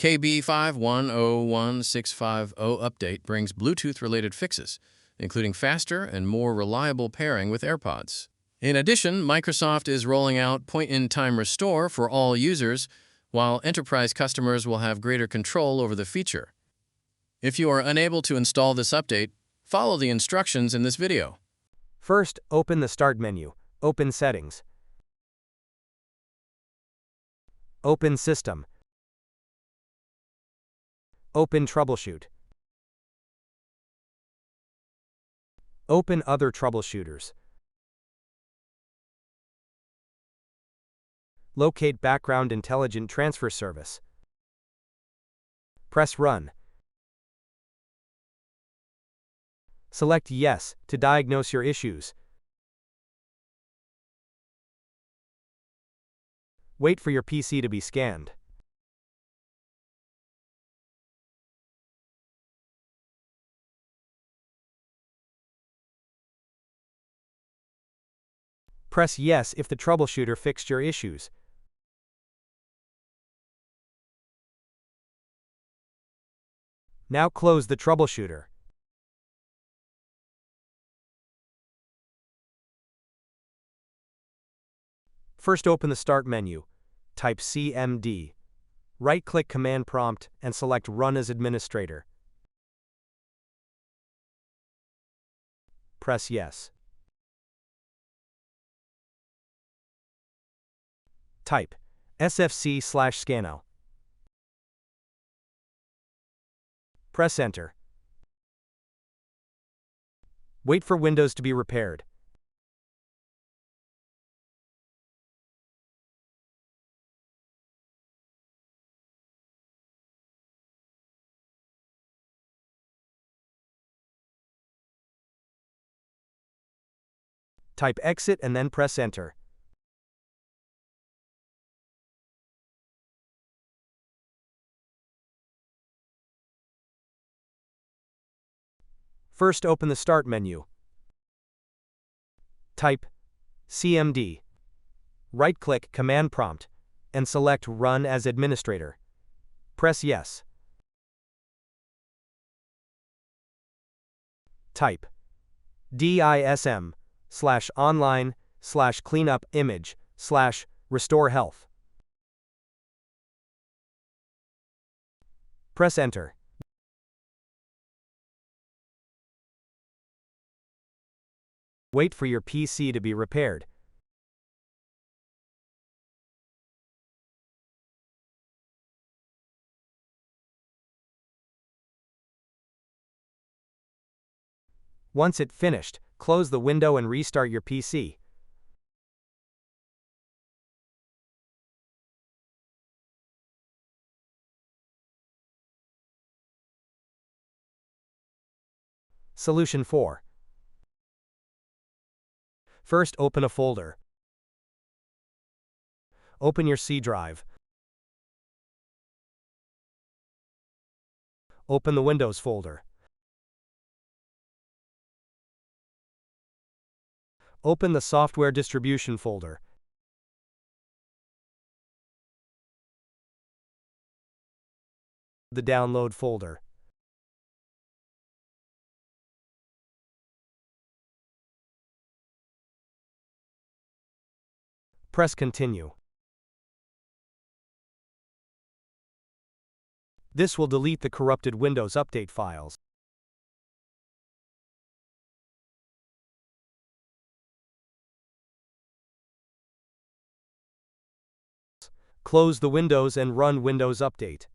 KB5101650 update brings Bluetooth-related fixes, including faster and more reliable pairing with AirPods. In addition, Microsoft is rolling out point-in-time restore for all users, while enterprise customers will have greater control over the feature. If you are unable to install this update, follow the instructions in this video. First, open the Start menu. Open Settings. Open System. Open Troubleshoot. Open Other Troubleshooters. Locate Background Intelligent Transfer Service. Press Run. Select Yes to diagnose your issues. Wait for your PC to be scanned. Press Yes if the troubleshooter fixed your issues. Now close the troubleshooter. First, open the Start menu. Type CMD. Right-click Command Prompt and select Run as Administrator. Press Yes. Type SFC/scannow. Press Enter. Wait for Windows to be repaired. Type Exit and then press Enter. First, open the Start menu. Type CMD. Right-click Command Prompt and select Run as Administrator. Press Yes. Type DISM/online/cleanup image/restore health. Press Enter. Wait for your PC to be repaired. Once it finished, close the window and restart your PC. Solution 4. First, open a folder. Open your C drive. Open the Windows folder. Open the Software Distribution folder. The Download folder. Press Continue. This will delete the corrupted Windows Update files. Close the Windows and run Windows Update.